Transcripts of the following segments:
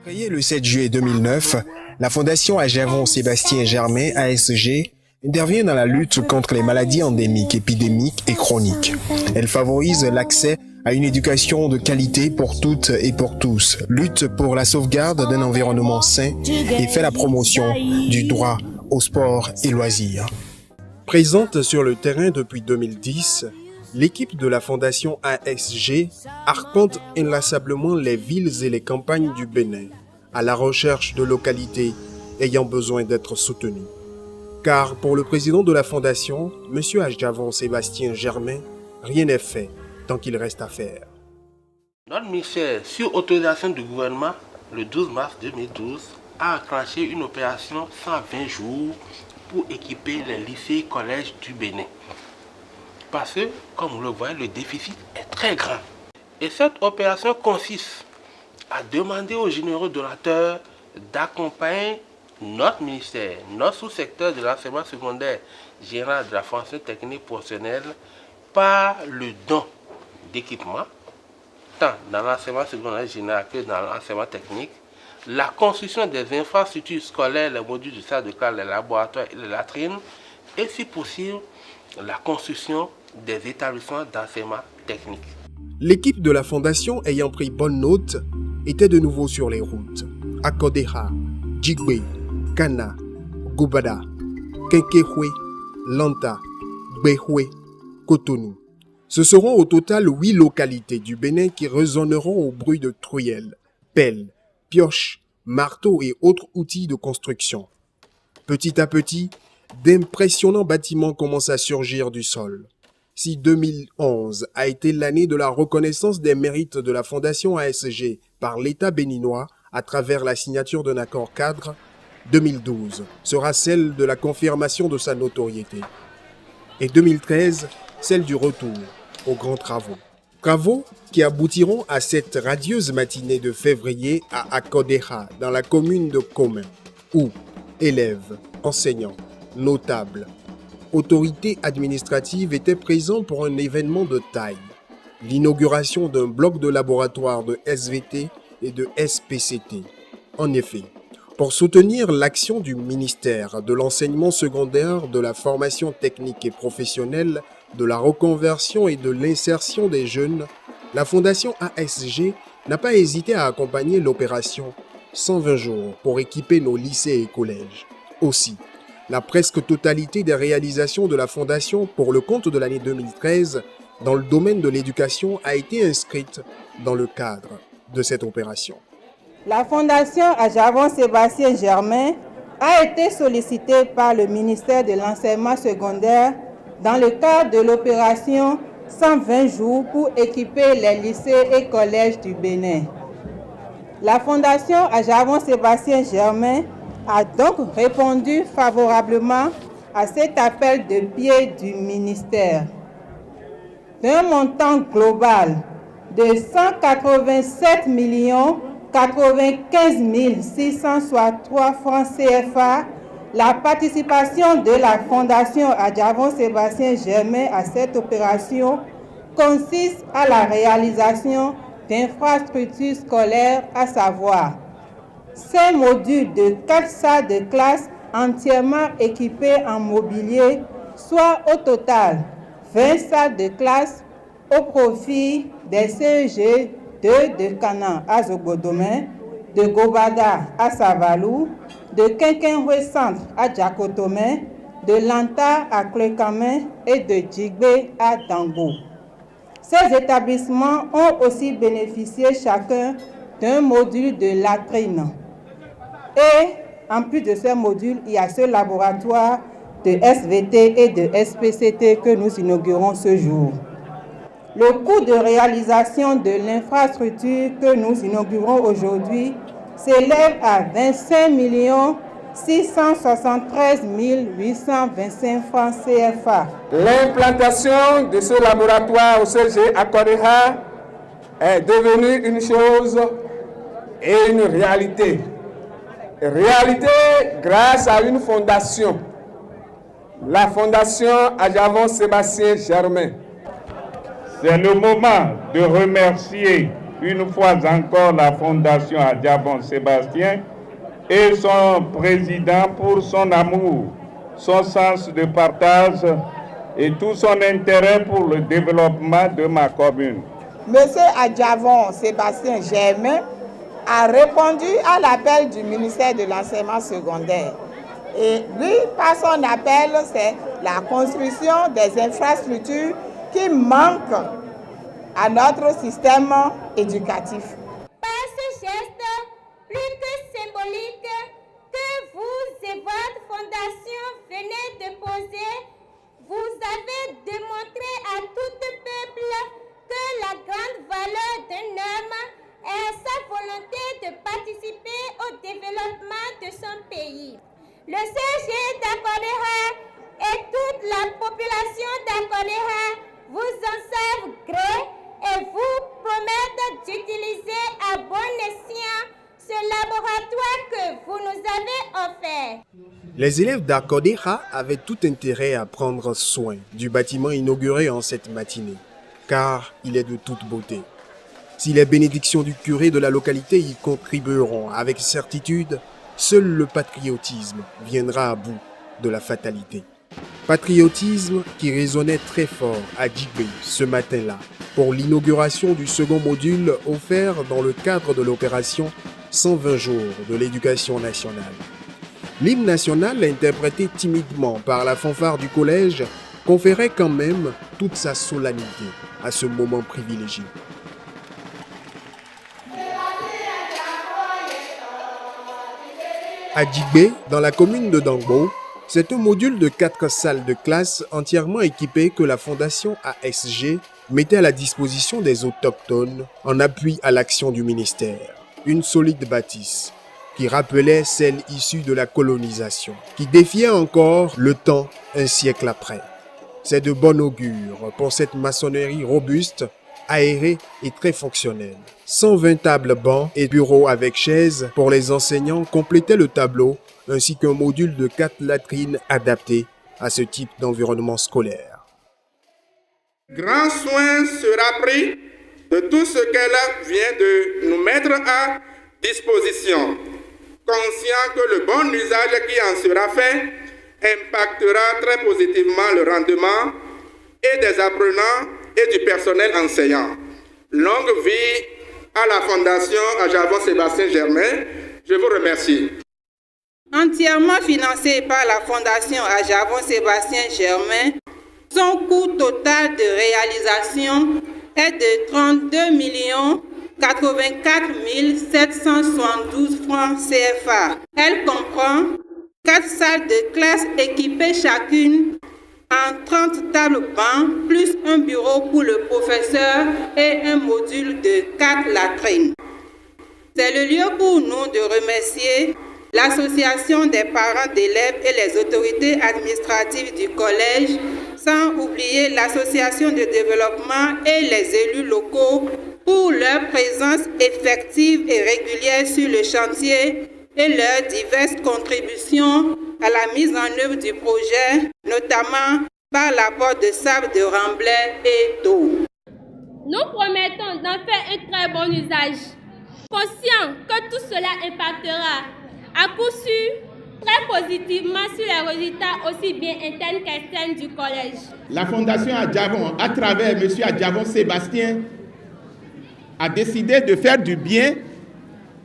Créée le 7 juillet 2009, la Fondation Ajavon Sébastien Germain, ASG, intervient dans la lutte contre les maladies endémiques, épidémiques et chroniques. Elle favorise l'accès à une éducation de qualité pour toutes et pour tous, lutte pour la sauvegarde d'un environnement sain et fait la promotion du droit au sport et loisirs. Présente sur le terrain depuis 2010, l'équipe de la Fondation ASG arpente inlassablement les villes et les campagnes du Bénin, à la recherche de localités ayant besoin d'être soutenues. Car pour le président de la Fondation, M. Ajavon Sébastien Germain, rien n'est fait tant qu'il reste à faire. Notre ministère, sur autorisation du gouvernement, le 12 mars 2012, a enclenché une opération 120 jours pour équiper les lycées et collèges du Bénin. Parce que, comme vous le voyez, le déficit est très grand. Et cette opération consiste à demander aux généraux donateurs d'accompagner notre ministère, notre sous-secteur de l'enseignement secondaire général de la formation technique professionnelle par le don d'équipements, tant dans l'enseignement secondaire général que dans l'enseignement technique, la construction des infrastructures scolaires, les modules de salle de classe, les laboratoires et les latrines, et si possible, la construction des établissements d'enseignement technique. L'équipe de la Fondation ayant pris bonne note était de nouveau sur les routes. Akodeha, Djigbe, Kana, Goubada, Kenkehwe, Lanta, Gbehwe, Cotonou. Ce seront au total 8 localités du Bénin qui résonneront au bruit de truelles, pelles, pioches, marteaux et autres outils de construction. Petit à petit, d'impressionnants bâtiments commencent à surgir du sol. Si 2011 a été l'année de la reconnaissance des mérites de la Fondation ASG par l'État béninois à travers la signature d'un accord cadre, 2012 sera celle de la confirmation de sa notoriété. Et 2013, celle du retour aux grands travaux. Travaux qui aboutiront à cette radieuse matinée de février à Akodeha, dans la commune de Komin, où élèves, enseignants, notables, autorités administratives étaient présents pour un événement de taille, l'inauguration d'un bloc de laboratoire de SVT et de SPCT. En effet, pour soutenir l'action du ministère de l'enseignement secondaire, de la formation technique et professionnelle, de la reconversion et de l'insertion des jeunes, la Fondation ASG n'a pas hésité à accompagner l'opération 120 jours pour équiper nos lycées et collèges. Aussi, la presque totalité des réalisations de la Fondation pour le compte de l'année 2013 dans le domaine de l'éducation a été inscrite dans le cadre de cette opération. La Fondation Ajavon Sébastien Germain a été sollicitée par le ministère de l'enseignement secondaire dans le cadre de l'opération 120 jours pour équiper les lycées et collèges du Bénin. La Fondation Ajavon Sébastien Germain a donc répondu favorablement à cet appel de pied du ministère. D'un montant global de 187 95 663 francs CFA, la participation de la Fondation Ajavon Sébastien Germain à cette opération consiste à la réalisation d'infrastructures scolaires, à savoir 5 modules de 4 salles de classe entièrement équipées en mobilier, soit au total 20 salles de classe au profit des CEG 2 de Kana à Zogodomé, de Gobada à Savalou, de Kenkehwe Centre à Djakotomé, de Lanta à Klekame et de Djigbe à Dango. Ces établissements ont aussi bénéficié chacun d'un module de latrine. Et en plus de ces modules, il y a ce laboratoire de SVT et de SPCT que nous inaugurons ce jour. Le coût de réalisation de l'infrastructure que nous inaugurons aujourd'hui s'élève à 25 673 825 francs CFA. L'implantation de ce laboratoire au CG Akodeha est devenue une chose et une réalité. Réalité grâce à une fondation, la Fondation Ajavon Sébastien Germain. C'est le moment de remercier une fois encore la Fondation Adjavon Sébastien et son président pour son amour, son sens de partage et tout son intérêt pour le développement de ma commune. Monsieur Adjavon Sébastien Germain a répondu à l'appel du ministère de l'enseignement secondaire. Et lui, par son appel, c'est la construction des infrastructures qui manquent à notre système éducatif. Par ce geste plus que symbolique que vous et votre fondation venez de poser, vous avez démontré à tout peuple que la grande valeur d'un homme est sa volonté de participer au développement de son pays. Le CG d'Akodéha et toute la population d'Akodéha vous en savent gré et vous promettent d'utiliser à bon escient ce laboratoire que vous nous avez offert. Les élèves d'Akodéha avaient tout intérêt à prendre soin du bâtiment inauguré en cette matinée, car il est de toute beauté. Si les bénédictions du curé de la localité y contribueront avec certitude, seul le patriotisme viendra à bout de la fatalité. Patriotisme qui résonnait très fort à Djigbé ce matin-là pour l'inauguration du second module offert dans le cadre de l'opération 120 jours de l'éducation nationale. L'hymne national, interprété timidement par la fanfare du collège, conférait quand même toute sa solennité à ce moment privilégié. À Djigbé, dans la commune de Dangbo, c'est un module de 4 salles de classe entièrement équipées que la fondation ASG mettait à la disposition des autochtones en appui à l'action du ministère. Une solide bâtisse qui rappelait celle issue de la colonisation, qui défiait encore le temps un siècle après. C'est de bon augure pour cette maçonnerie robuste, aérée et très fonctionnelle. 120 tables bancs et bureaux avec chaises pour les enseignants complétaient le tableau, ainsi qu'un module de 4 latrines adapté à ce type d'environnement scolaire. Grand soin sera pris de tout ce qu'elle vient de nous mettre à disposition, conscient que le bon usage qui en sera fait impactera très positivement le rendement et des apprenants et du personnel enseignant. Longue vie à la Fondation Adjavon Sébastien Germain. Je vous remercie. Entièrement financé par la Fondation Adjavon Sébastien Germain, son coût total de réalisation est de 32 84 772 francs CFA. Elle comprend 4 salles de classe équipées chacune en 30 tables bancs, plus un bureau pour le professeur et un module de 4 latrines. C'est le lieu pour nous de remercier l'association des parents d'élèves et les autorités administratives du collège, sans oublier l'association de développement et les élus locaux pour leur présence effective et régulière sur le chantier et leurs diverses contributions à la mise en œuvre du projet, notamment par l'apport de sable de remblai et d'eau. Nous promettons d'en faire un très bon usage, conscient que tout cela impactera à coup sûr très positivement sur les résultats aussi bien internes qu'externes du collège. La Fondation Adjavon, à travers M. Adjavon Sébastien, a décidé de faire du bien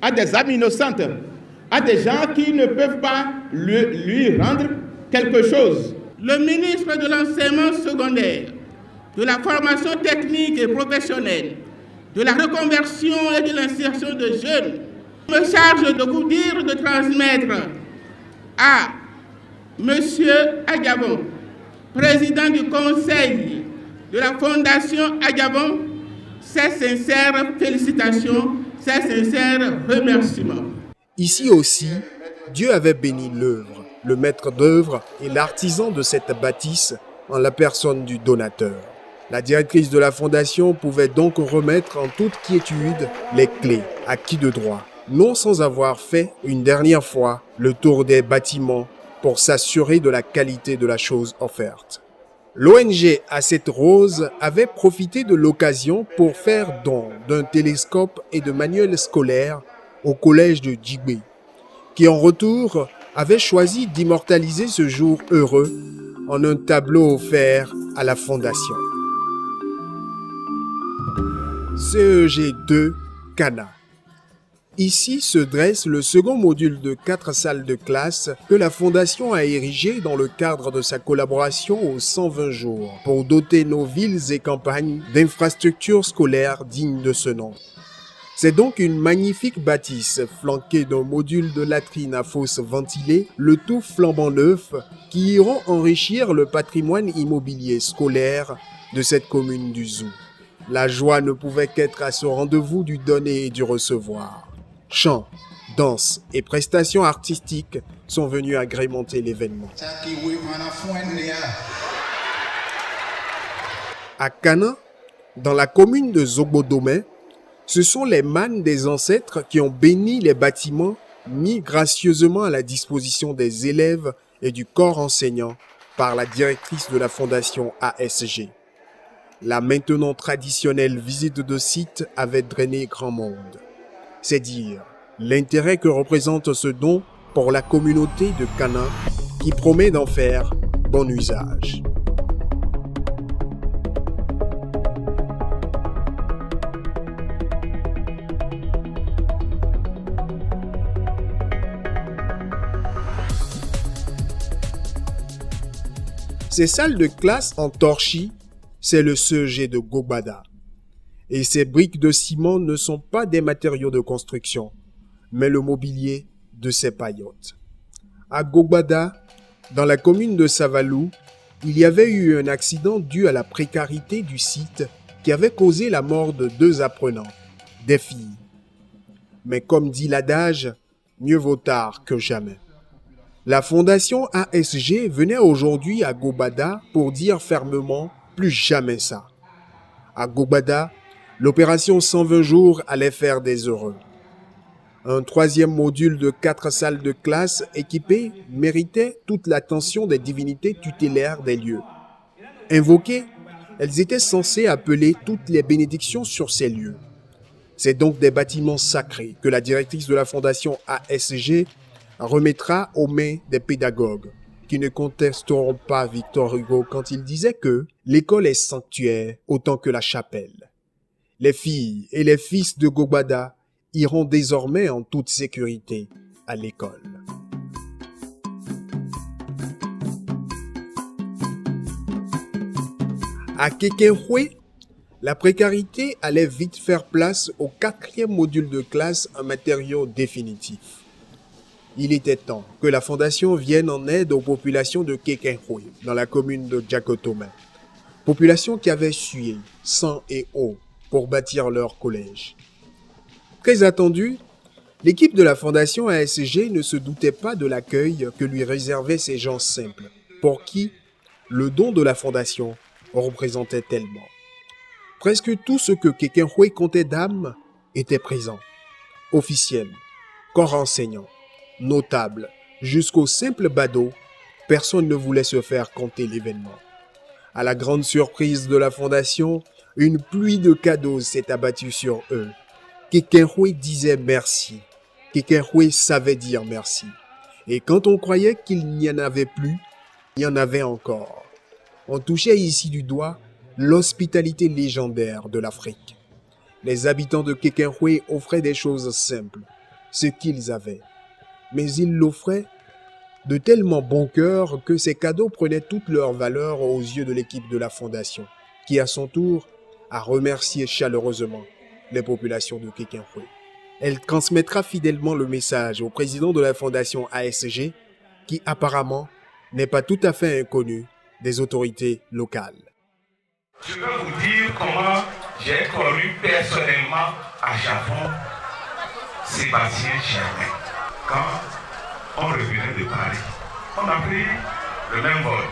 à des âmes innocentes, à des gens qui ne peuvent pas lui rendre quelque chose. Le ministre de l'enseignement secondaire, de la formation technique et professionnelle, de la reconversion et de l'insertion de jeunes, me charge de vous dire de transmettre à M. Adjavon, président du conseil de la Fondation Adjavon, ses sincères félicitations, ses sincères remerciements. Ici aussi, Dieu avait béni l'œuvre, le maître d'œuvre et l'artisan de cette bâtisse en la personne du donateur. La directrice de la fondation pouvait donc remettre en toute quiétude les clés à qui de droit, non sans avoir fait une dernière fois le tour des bâtiments pour s'assurer de la qualité de la chose offerte. L'ONG A7 Rose avait profité de l'occasion pour faire don d'un télescope et de manuels scolaires au collège de Djigbe, qui en retour avait choisi d'immortaliser ce jour heureux en un tableau offert à la fondation. CEG 2 Cana. Ici se dresse le second module de 4 salles de classe que la Fondation a érigé dans le cadre de sa collaboration aux 120 jours pour doter nos villes et campagnes d'infrastructures scolaires dignes de ce nom. C'est donc une magnifique bâtisse flanquée d'un module de latrines à fosses ventilées, le tout flambant neuf, qui iront enrichir le patrimoine immobilier scolaire de cette commune du Zou. La joie ne pouvait qu'être à ce rendez-vous du donner et du recevoir. Chants, danses et prestations artistiques sont venus agrémenter l'événement. À Cana, dans la commune de Zobodomé, ce sont les mânes des ancêtres qui ont béni les bâtiments mis gracieusement à la disposition des élèves et du corps enseignant par la directrice de la fondation ASG. La maintenant traditionnelle visite de site avait drainé grand monde. C'est dire l'intérêt que représente ce don pour la communauté de Cana qui promet d'en faire bon usage. Ces salles de classe en torchis, c'est le CEG de Gogbada. Et ces briques de ciment ne sont pas des matériaux de construction, mais le mobilier de ces paillotes. À Gogbada, dans la commune de Savalou, il y avait eu un accident dû à la précarité du site qui avait causé la mort de 2 apprenants, des filles. Mais comme dit l'adage, mieux vaut tard que jamais. La fondation ASG venait aujourd'hui à Gogbada pour dire fermement plus jamais ça. À Gogbada, l'opération 120 jours allait faire des heureux. Un 3e module de 4 salles de classe équipées méritait toute l'attention des divinités tutélaires des lieux. Invoquées, elles étaient censées appeler toutes les bénédictions sur ces lieux. C'est donc des bâtiments sacrés que la directrice de la fondation ASG remettra aux mains des pédagogues qui ne contesteront pas Victor Hugo quand il disait que l'école est sanctuaire autant que la chapelle. Les filles et les fils de Gogbada iront désormais en toute sécurité à l'école. À Kekenhwe, la précarité allait vite faire place au 4e module de classe en matériaux définitifs. Il était temps que la fondation vienne en aide aux populations de Kekenhwe, dans la commune de Djakotoma. Population qui avait sué sang et eau pour bâtir leur collège. Très attendu, l'équipe de la fondation ASG ne se doutait pas de l'accueil que lui réservaient ces gens simples, pour qui le don de la fondation représentait tellement. Presque tout ce que Kekenhwe comptait d'âme était présent. Officiels, corps enseignants, notables, jusqu'au simple badaud, personne ne voulait se faire compter l'événement. À la grande surprise de la fondation, une pluie de cadeaux s'est abattue sur eux. Kekenhwe disait merci. Kekenhwe savait dire merci. Et quand on croyait qu'il n'y en avait plus, il y en avait encore. On touchait ici du doigt l'hospitalité légendaire de l'Afrique. Les habitants de Kekenhwe offraient des choses simples, ce qu'ils avaient. Mais ils l'offraient de tellement bon cœur que ces cadeaux prenaient toute leur valeur aux yeux de l'équipe de la fondation, qui à son tour a remercié chaleureusement les populations de Kekenhwe. Elle transmettra fidèlement le message au président de la fondation ASG, qui apparemment n'est pas tout à fait inconnu des autorités locales. Je vais vous dire comment j'ai connu personnellement à Javon Sébastien Germain. Quand on revenait de Paris, on a pris le même vol.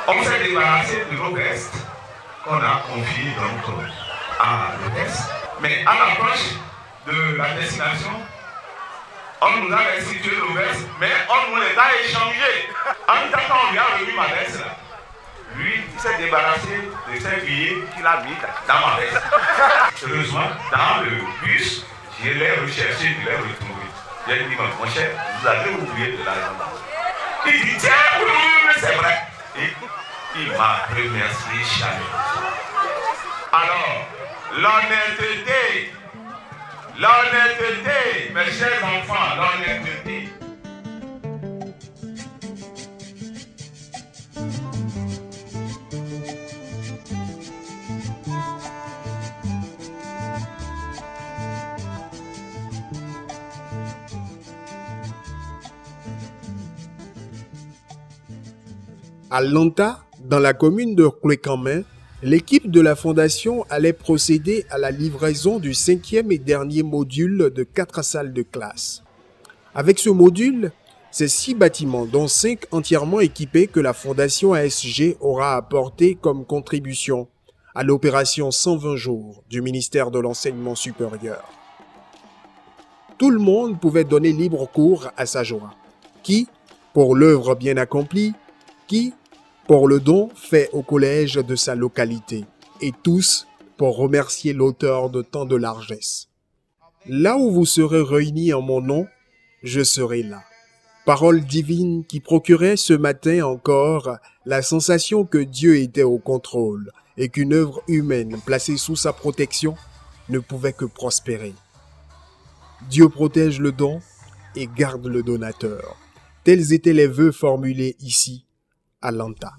On s'est débarrassé de nos vestes qu'on a confiées donc à l'hôtesse. Mais à l'approche de la destination, on nous a restitué nos vestes, mais on nous les a échangées. En même temps, on lui a remis ma veste là. Lui, il s'est débarrassé de ces billets qu'il a mis dans ma veste. Heureusement, dans le bus, je l'ai recherché, je l'ai retrouvé. J'ai dit, mon cher, vous avez oublié de l'argent. Il dit, tiens, oui, c'est vrai. Et il m'a remercié chaleureusement. Alors, l'honnêteté, mes chers enfants, l'honnêteté. À Lanta, dans la commune de Kouékanmen, l'équipe de la fondation allait procéder à la livraison du 5e et dernier module de 4 salles de classe. Avec ce module, c'est 6 bâtiments, dont 5 entièrement équipés, que la fondation ASG aura apporté comme contribution à l'opération 120 jours du ministère de l'Enseignement supérieur. Tout le monde pouvait donner libre cours à sa joie, qui pour l'œuvre bien accomplie, qui pour le don fait au collège de sa localité, et tous pour remercier l'auteur de tant de largesses. Là où vous serez réunis en mon nom, je serai là. Parole divine qui procurait ce matin encore la sensation que Dieu était au contrôle et qu'une œuvre humaine placée sous sa protection ne pouvait que prospérer. Dieu protège le don et garde le donateur. Tels étaient les vœux formulés ici, à Lanta.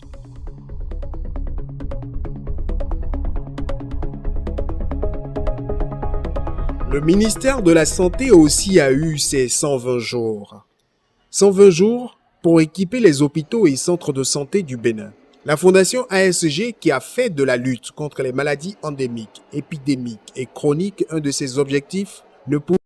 Le ministère de la Santé aussi a eu ses 120 jours. 120 jours pour équiper les hôpitaux et centres de santé du Bénin. La fondation ASG, qui a fait de la lutte contre les maladies endémiques, épidémiques et chroniques un de ses objectifs, ne pouvait